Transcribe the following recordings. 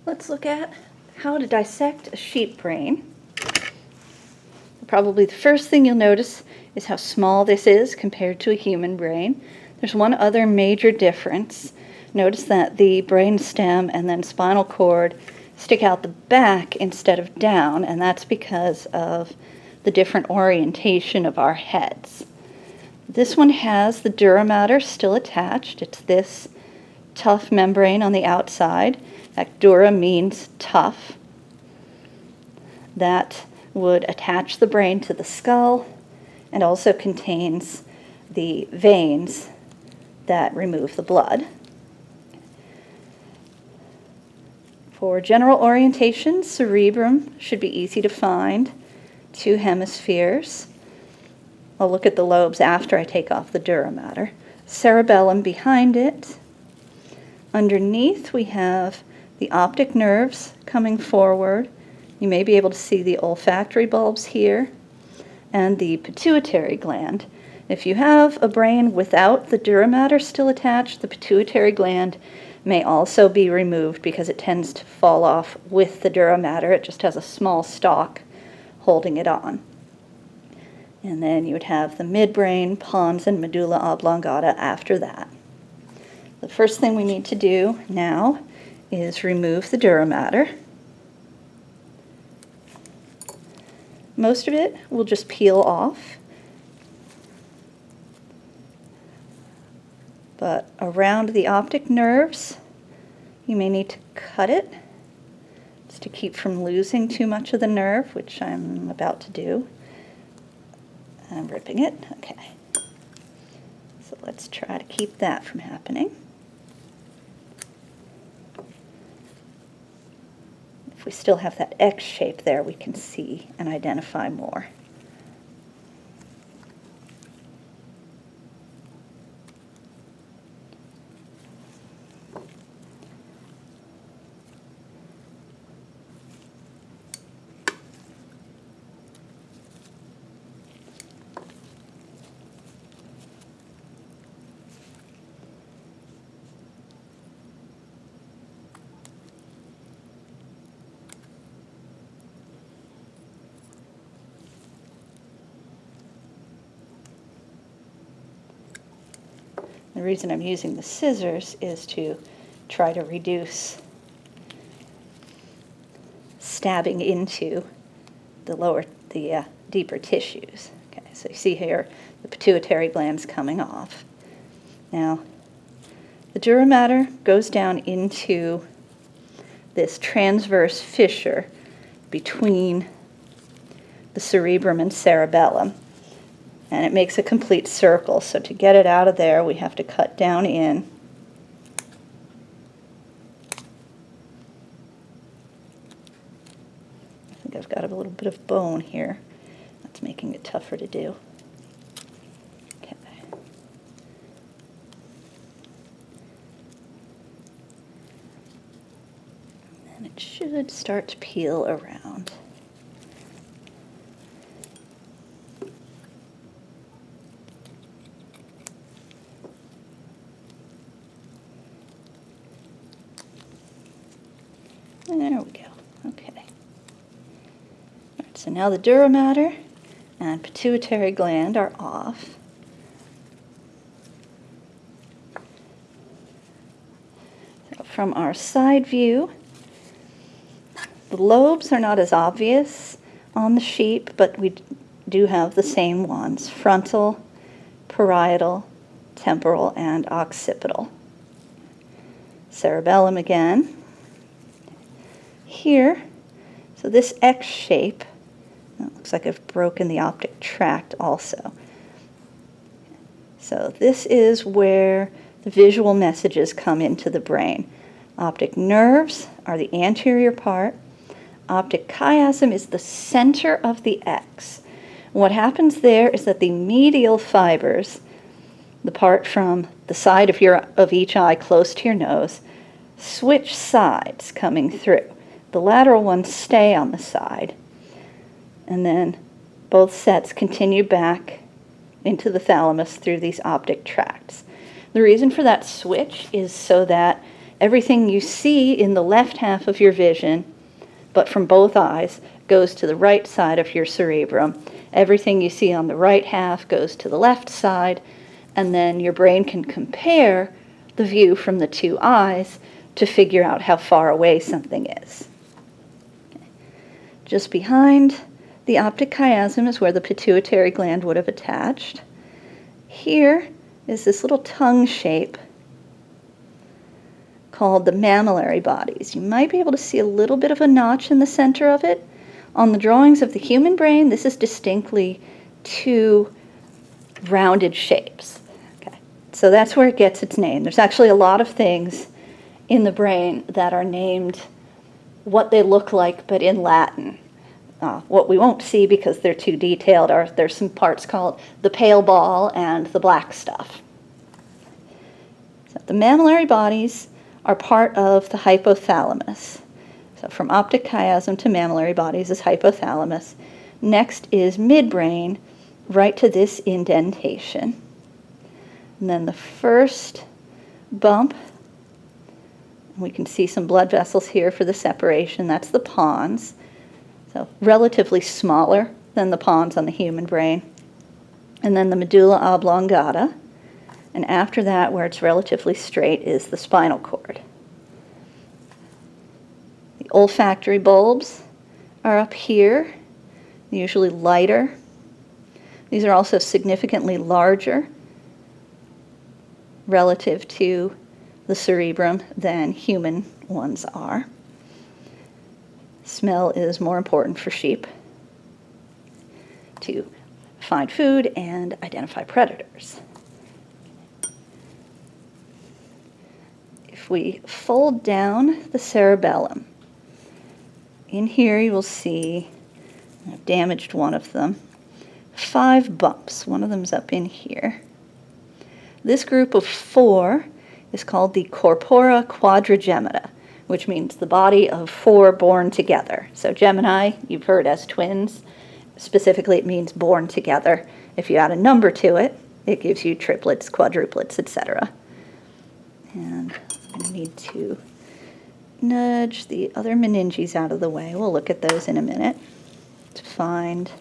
Let's look at how to dissect a sheep brain. Probably the first thing you'll notice is how small this is compared to a human brain. There's one other major difference. Notice that the brain stem and then spinal cord stick out the back instead of down, and that's because of the different orientation of our heads. This one has the dura mater still attached. It's this tough membrane on the outside. That dura means tough. That would attach the brain to the skull and also contains the veins that remove the blood. For general orientation, cerebrum should be easy to find. 2 hemispheres. I'll look at the lobes after I take off the dura mater. Cerebellum behind it. Underneath we have the optic nerves coming forward. You may be able to see the olfactory bulbs here and the pituitary gland. If you have a brain without the dura mater still attached, the pituitary gland may also be removed because it tends to fall off with the dura mater. It just has a small stalk holding it on. And then you would have the midbrain, pons, and medulla oblongata after that. The first thing we need to do now is remove the dura mater. Most of it will just peel off, but around the optic nerves you may need to cut it just to keep from losing too much of the nerve, which I'm about to do. I'm ripping it. Okay. So let's try to keep that from happening. If we still have that X shape there, we can see and identify more. The reason I'm using the scissors is to try to reduce stabbing into the deeper tissues. Okay, so you see here the pituitary gland's coming off. Now, the dura mater goes down into this transverse fissure between the cerebrum and cerebellum. And it makes a complete circle, so to get it out of there we have to cut down in. I think I've got a little bit of bone here. That's making it tougher to do. Okay. And it should start to peel around. There we go. Okay. All right, so now the dura mater and pituitary gland are off. So from our side view, the lobes are not as obvious on the sheep, but we do have the same ones: frontal, parietal, temporal, and occipital. Cerebellum again. Here, so this X shape, it looks like I've broken the optic tract also. So this is where the visual messages come into the brain. Optic nerves are the anterior part. Optic chiasm is the center of the X. What happens there is that the medial fibers, the part from the side of each eye close to your nose, switch sides coming through. The lateral ones stay on the side, and then both sets continue back into the thalamus through these optic tracts. The reason for that switch is so that everything you see in the left half of your vision, but from both eyes, goes to the right side of your cerebrum. Everything you see on the right half goes to the left side, and then your brain can compare the view from the two eyes to figure out how far away something is. Just behind the optic chiasm is where the pituitary gland would have attached. Here is this little tongue shape called the mammillary bodies. You might be able to see a little bit of a notch in the center of it. On the drawings of the human brain, this is distinctly two rounded shapes. Okay. So that's where it gets its name. There's actually a lot of things in the brain that are named what they look like, but in Latin. What we won't see because they're too detailed are there's some parts called the pale ball and the black stuff. So the mammillary bodies are part of the hypothalamus. So from optic chiasm to mammillary bodies is hypothalamus. Next is midbrain, right to this indentation. And then the first bump, we can see some blood vessels here for the separation. That's the pons. So relatively smaller than the pons on the human brain. And then the medulla oblongata. And after that, where it's relatively straight, is the spinal cord. The olfactory bulbs are up here, usually lighter. These are also significantly larger relative to the cerebrum than human ones are. Smell is more important for sheep to find food and identify predators. If we fold down the cerebellum, in here you will see, I've damaged one of them, 5 bumps. One of them's up in here. This group of 4 is called the corpora quadrigemina, which means the body of 4 born together. So Gemini, you've heard as twins. Specifically, it means born together. If you add a number to it, it gives you triplets, quadruplets, etc. And I'm going to need to nudge the other meninges out of the way. We'll look at those in a minute to find,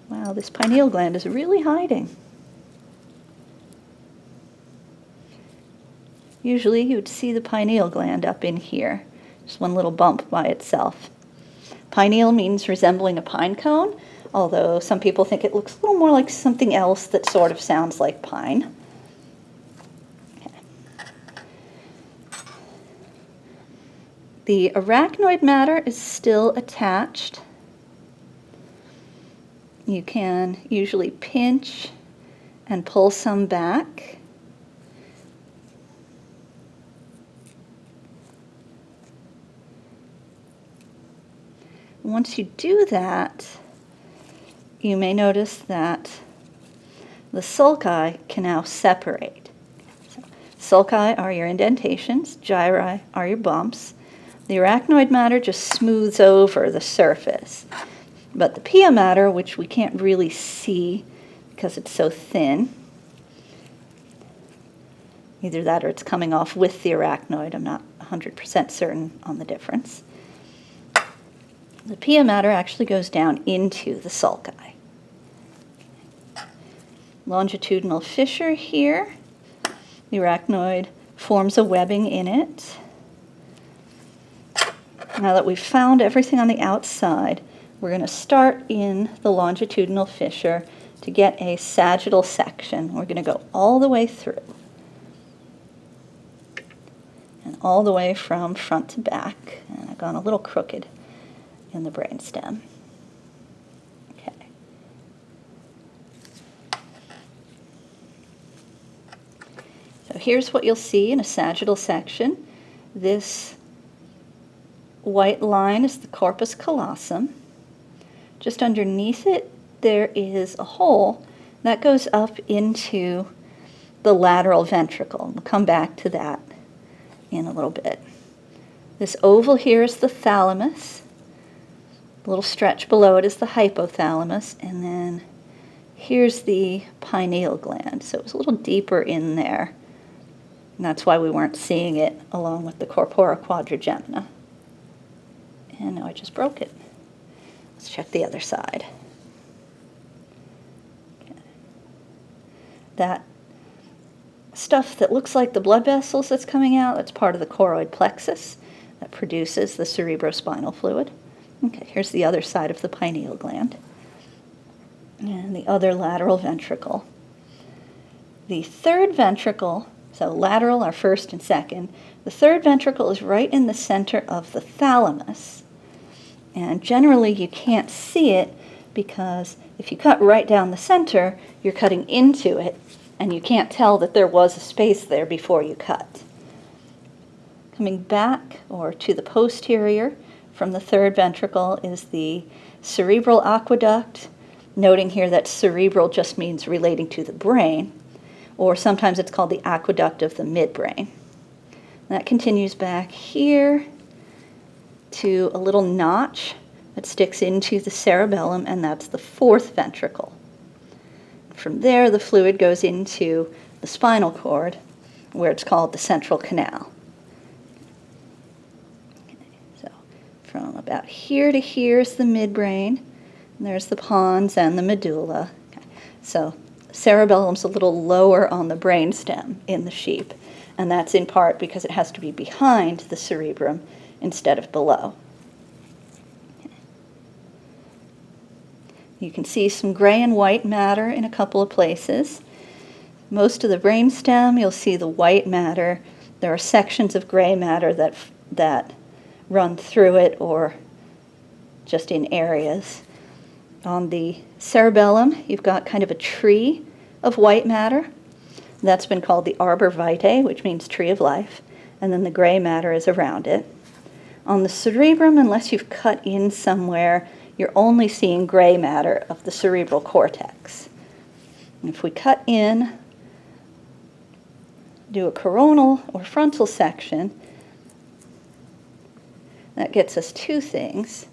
wow, this pineal gland is really hiding. Usually you would see the pineal gland up in here, just one little bump by itself. Pineal means resembling a pine cone, although some people think it looks a little more like something else that sort of sounds like pine. Okay. The arachnoid matter is still attached. You can usually pinch and pull some back. Once you do that, you may notice that the sulci can now separate. So, sulci are your indentations, gyri are your bumps. The arachnoid matter just smooths over the surface. But the pia matter, which we can't really see because it's so thin, either that or it's coming off with the arachnoid. I'm not 100% certain on the difference. The pia matter actually goes down into the sulci. Longitudinal fissure here. The arachnoid forms a webbing in it. Now that we've found everything on the outside, we're going to start in the longitudinal fissure to get a sagittal section. We're going to go all the way through. And all the way from front to back. And I've gone a little crooked in the brainstem. Okay. So here's what you'll see in a sagittal section. This white line is the corpus callosum. Just underneath it, there is a hole that goes up into the lateral ventricle. We'll come back to that in a little bit. This oval here is the thalamus. A little stretch below it is the hypothalamus, and then here's the pineal gland. So it's a little deeper in there And that's why we weren't seeing it along with the corpora quadrigemina. And now I just broke it. Let's check the other side. Okay. That stuff that looks like the blood vessels that's coming out, that's part of the choroid plexus that produces the cerebrospinal fluid. Okay, here's the other side of the pineal gland. And the other lateral ventricle. The third ventricle, so lateral are first and second, the third ventricle is right in the center of the thalamus. And generally you can't see it because if you cut right down the center, you're cutting into it, and you can't tell that there was a space there before you cut. Coming back or to the posterior from the third ventricle is the cerebral aqueduct, noting here that cerebral just means relating to the brain, or sometimes it's called the aqueduct of the midbrain. That continues back here to a little notch that sticks into the cerebellum, and that's the fourth ventricle. From there, the fluid goes into the spinal cord, where it's called the central canal. Okay, so from about here to here is the midbrain, and there's the pons and the medulla. Okay, so cerebellum's a little lower on the brainstem in the sheep, and that's in part because it has to be behind the cerebrum instead of below. You can see some gray and white matter in a couple of places. Most of the brainstem, you'll see the white matter. There are sections of gray matter that run through it or just in areas. On the cerebellum, you've got kind of a tree of white matter. That's been called the arbor vitae, which means tree of life, and then the gray matter is around it. On the cerebrum, unless you've cut in somewhere, you're only seeing gray matter of the cerebral cortex. And if we cut in, do a coronal or frontal section, that gets us two things.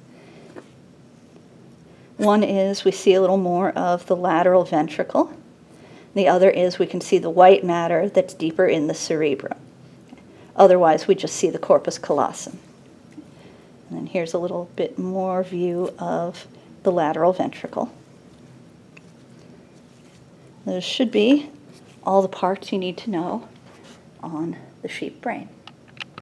One is we see a little more of the lateral ventricle. The other is we can see the white matter that's deeper in the cerebrum. Otherwise, we just see the corpus callosum. And then here's a little bit more view of the lateral ventricle. Those should be all the parts you need to know on the sheep brain.